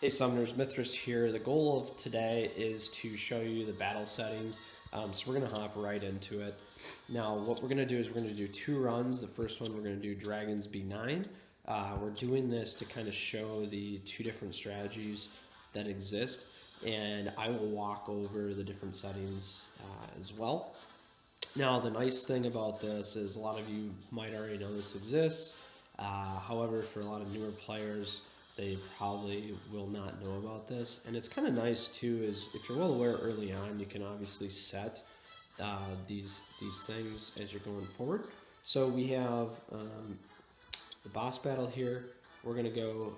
Hey Summoners, Mythras here. The goal of today is to show you the battle settings. So we're going to hop right into it. Now what we're going to do is we're going to do 2 runs. The first one we're going to do Dragons B9. We're doing this to kind of show the 2 different strategies that exist. And I will walk over the different settings as well. Now the nice thing about this is a lot of you might already know this exists. However, for a lot of newer players, they probably will not know about this. And it's kind of nice too, is if you're well aware early on, you can obviously set these things as you're going forward. So we have the boss battle here. We're going to go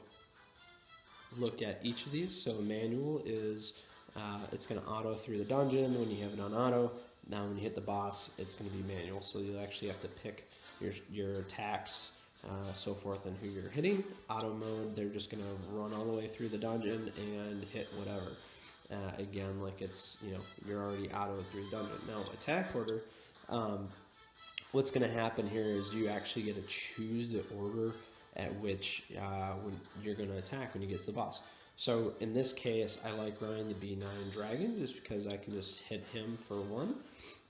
look at each of these. So manual is it's going to auto through the dungeon when you have it on auto. Now when you hit the boss, it's going to be manual. So you'll actually have to pick your attacks, so forth, and who you're hitting. Auto mode, they're just going to run all the way through the dungeon and hit whatever. Again, like it's, you're already autoed through the dungeon. Now attack order, what's going to happen here is you actually get to choose the order at which when you're going to attack when you get to the boss. So in this case, I like running the B9 dragon just because I can just hit him for 1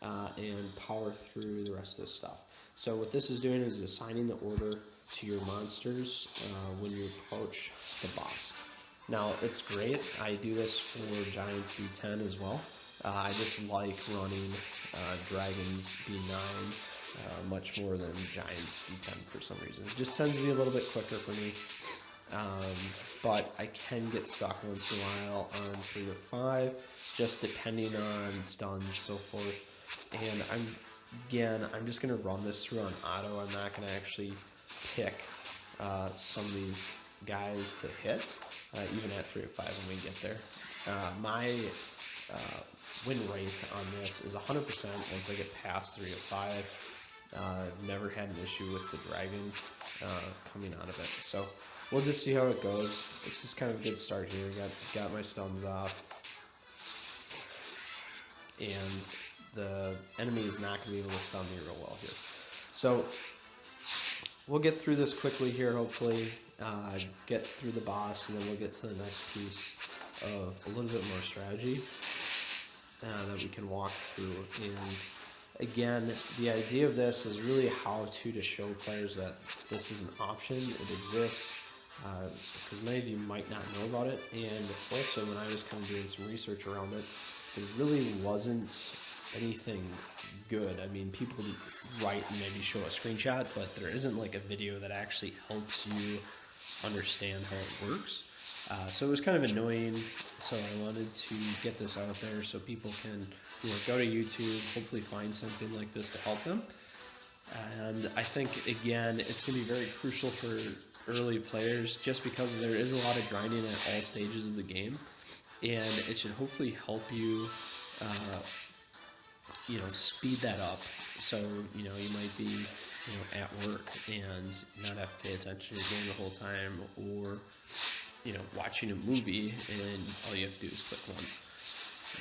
and power through the rest of this stuff. So what this is doing is assigning the order to your monsters when you approach the boss. Now it's great. I do this for Giants B10 as well. I just like running Dragons B9 much more than Giants B10 for some reason. It just tends to be a little bit quicker for me. But I can get stuck once in a while on 3 or 5, just depending on stuns, so forth. And I'm just going to run this through on auto. I'm not going to actually pick some of these guys to hit, even at 3 or 5 when we get there. My win rate on this is 100% once I get past 3 or 5. Never had an issue with the dragon coming out of it. So we'll just see how it goes. This is kind of a good start here. Got my stuns off. And the enemy is not going to be able to stun me real well here. So we'll get through this quickly here, hopefully. Get through the boss, and then we'll get to the next piece of a little bit more strategy that we can walk through. And again, the idea of this is really how to show players that this is an option, it exists, because many of you might not know about it. And also when I was kind of doing some research around it, there really wasn't anything good. I mean, people write and maybe show a screenshot, but there isn't like a video that actually helps you understand how it works. So it was kind of annoying, so I wanted to get this out there so people can go to YouTube, hopefully find something like this to help them. And I think, again, it's going to be very crucial for early players just because there is a lot of grinding at all stages of the game, and it should hopefully help you speed that up. So you might be at work and not have to pay attention to the game the whole time, or watching a movie and all you have to do is click once.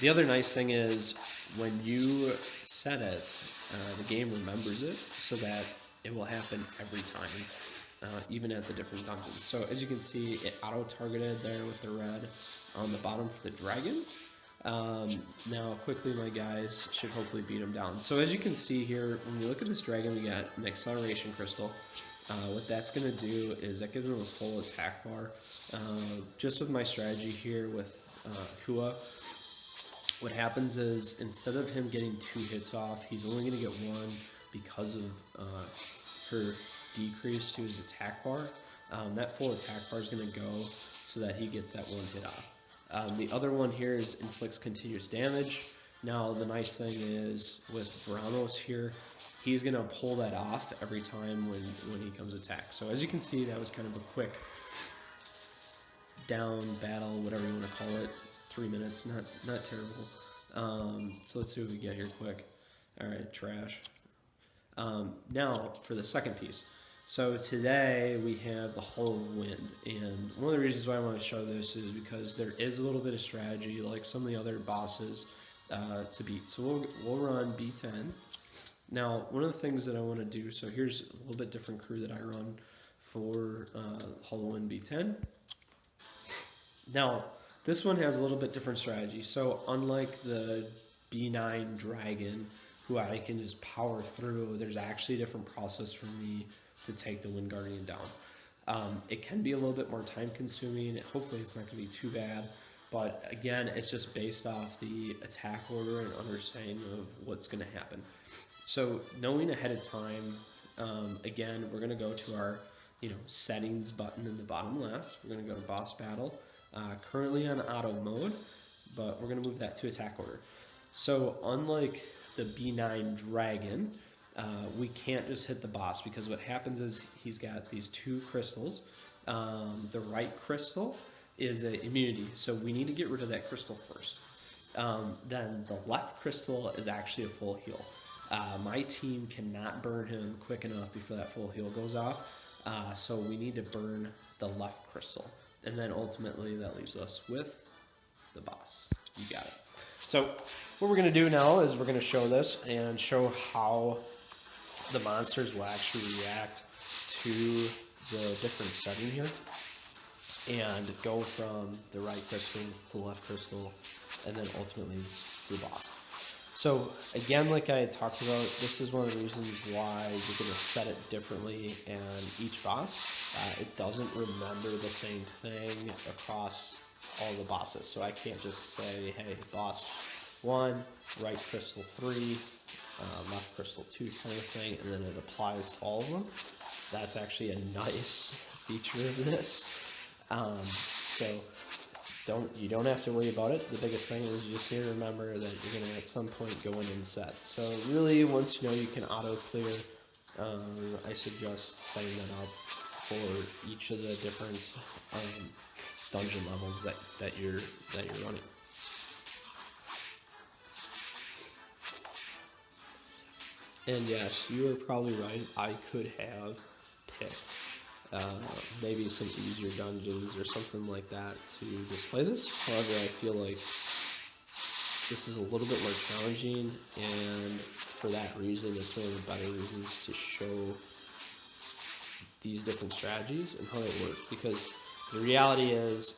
The other nice thing is when you set it, the game remembers it so that it will happen every time, even at the different dungeons. So as you can see, it auto-targeted there with the red on the bottom for the dragon. Now quickly my guys should hopefully beat him down. So as you can see here, when you look at this dragon, we got an acceleration crystal. What that's going to do is that gives him a full attack bar. Just with my strategy here with Hua, what happens is instead of him getting 2 hits off, he's only going to get 1 because of her decrease to his attack bar. That full attack bar is going to go so that he gets that 1 hit off. The other one here is inflicts continuous damage. Now the nice thing is with Veramos here, he's going to pull that off every time when he comes attack. So as you can see, that was kind of a quick down battle, whatever you want to call it. It's 3 minutes, not terrible. So let's see what we get here quick. All right, trash. Now for the second piece. So today we have the Hall of Wind, and one of the reasons why I want to show this is because there is a little bit of strategy like some of the other bosses to beat. So we'll run B10. Now one of the things that I want to do, so here's a little bit different crew that I run for Hall of Wind B10. Now, this one has a little bit different strategy. So unlike the B9 dragon, who I can just power through, there's actually a different process for me to take the Wind Guardian down. It can be a little bit more time consuming. Hopefully it's not going to be too bad. But again, it's just based off the attack order and understanding of what's going to happen. So knowing ahead of time, again, we're going to go to our settings button in the bottom left. We're going to go to boss battle. Currently on auto mode, but we're going to move that to attack order. So unlike the B9 dragon, we can't just hit the boss, because what happens is he's got these two crystals. The right crystal is an immunity, so we need to get rid of that crystal first. Then the left crystal is actually a full heal. My team cannot burn him quick enough before that full heal goes off, so we need to burn the left crystal. And then ultimately that leaves us with the boss. You got it. So what we're going to do now is we're going to show this and show how the monsters will actually react to the different setting here, and go from the right crystal to the left crystal, and then ultimately to the boss. So again, like I had talked about, this is one of the reasons why you're going to set it differently in each boss. It doesn't remember the same thing across all the bosses. So I can't just say, hey, boss 1, right crystal 3, left crystal 2 kind of thing, and then it applies to all of them. That's actually a nice feature of this. So you don't have to worry about it. The biggest thing is you just need to remember that you're going to at some point go in and set. So really, once you know you can auto clear, I suggest setting that up for each of the different dungeon levels that you're running. And yes, you are probably right. I could have picked maybe some easier dungeons or something like that to display this. However, I feel like this is a little bit more challenging, and for that reason, it's one of the better reasons to show these different strategies and how they work. Because the reality is,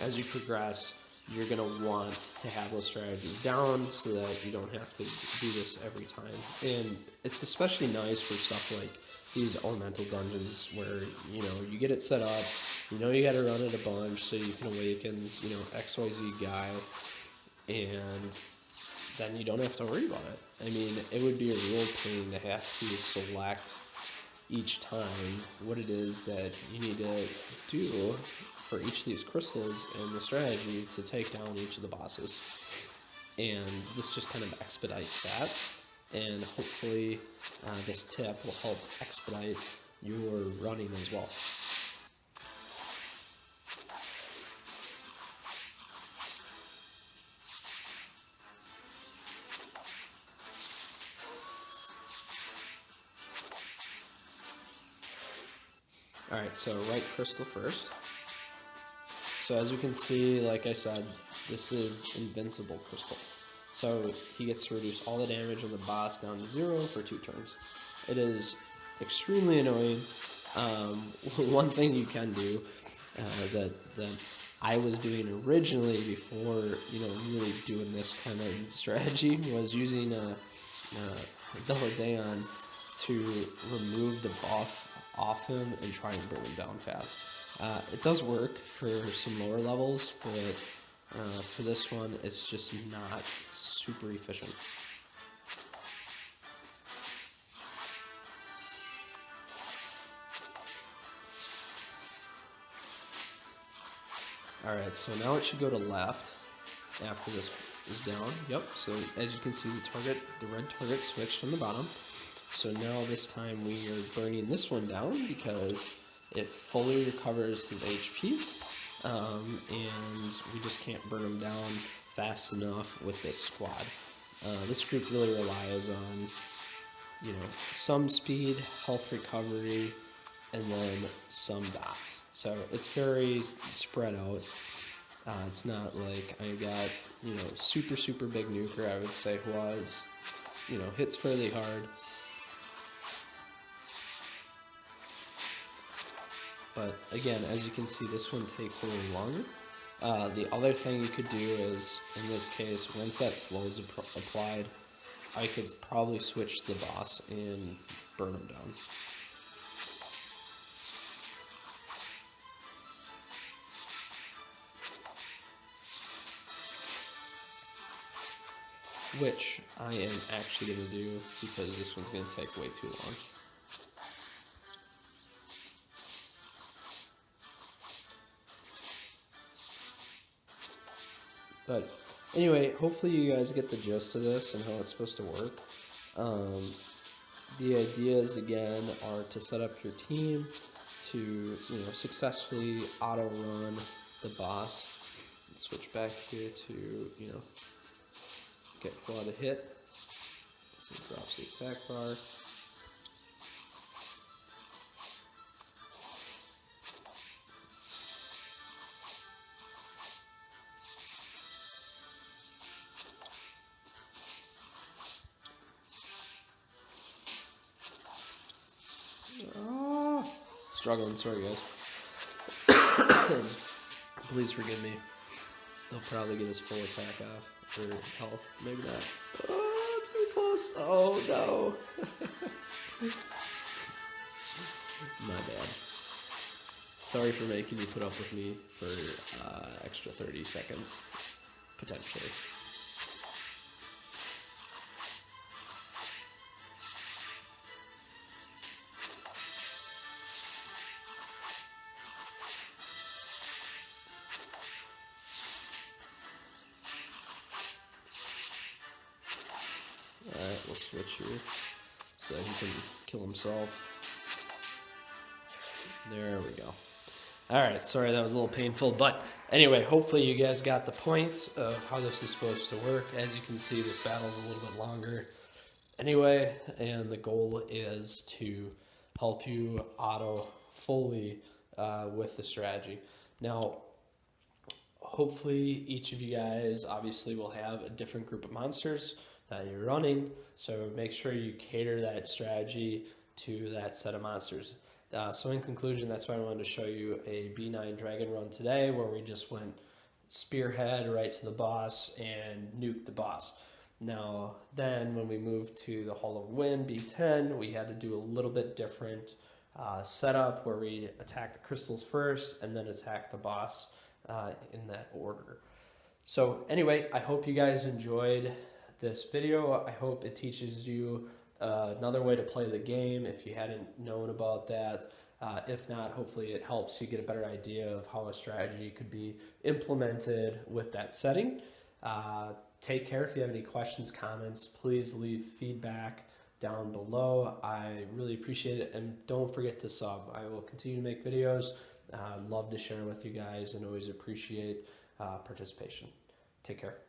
as you progress, you're going to want to have those strategies down so that you don't have to do this every time. And it's especially nice for stuff like these elemental dungeons where, you get it set up, you got to run it a bunch so you can awaken, XYZ guy, and then you don't have to worry about it. I mean, it would be a real pain to have to select each time what it is that you need to do for each of these crystals and the strategy to take down each of the bosses. And this just kind of expedites that. And hopefully this tip will help expedite your running as well. Alright, so right crystal first. So as you can see, like I said, this is invincible crystal. So he gets to reduce all the damage on the boss down to 0 for 2 turns. It is extremely annoying. One thing you can do that I was doing originally before really doing this kind of strategy was using a Double Daon to remove the buff off him and try and bring him down fast. It does work for some lower levels, but for this one, it's just not super efficient. Alright, so now it should go to left after this is down. Yep, so as you can see, the red target switched on the bottom. So now this time we are burning this one down because it fully recovers his HP. And we just can't burn him down fast enough with this squad. This group really relies on, some speed, health recovery, and then some dots. So it's very spread out. It's not like I got, super, super big nuker, I would say, who was, hits fairly hard. But again, as you can see, this one takes a little longer. The other thing you could do is, in this case, once that slow is applied, I could probably switch to the boss and burn him down. Which I am actually going to do because this one's going to take way too long. But anyway, hopefully you guys get the gist of this and how it's supposed to work. The ideas again are to set up your team to successfully auto run the boss. Switch back here to get full out of hit. So it drops the attack bar. Struggling, sorry guys. Please forgive me. They'll probably get his full attack off, or health, maybe not. Oh, it's too close. Oh no. My bad. Sorry for making you put up with me for extra 30 seconds, potentially. Alright, we'll switch here so he can kill himself. There we go. Alright, sorry that was a little painful, but anyway, hopefully you guys got the point of how this is supposed to work. As you can see, this battle's a little bit longer anyway, and the goal is to help you auto fully with the strategy. Now, hopefully each of you guys obviously will have a different group of monsters that you're running, so make sure you cater that strategy to that set of monsters. So in conclusion, that's why I wanted to show you a B9 dragon run today, where we just went spearhead right to the boss and nuked the boss. Now then when we moved to the Hall of Wind B10, we had to do a little bit different setup, where we attack the crystals first and then attack the boss in that order. So anyway, I hope you guys enjoyed this video. I hope it teaches you another way to play the game if you hadn't known about that. If not, hopefully it helps you get a better idea of how a strategy could be implemented with that setting. Take care. If you have any questions, comments, please leave feedback down below. I really appreciate it, and don't forget to sub. I will continue to make videos. Love to share with you guys and always appreciate participation. Take care.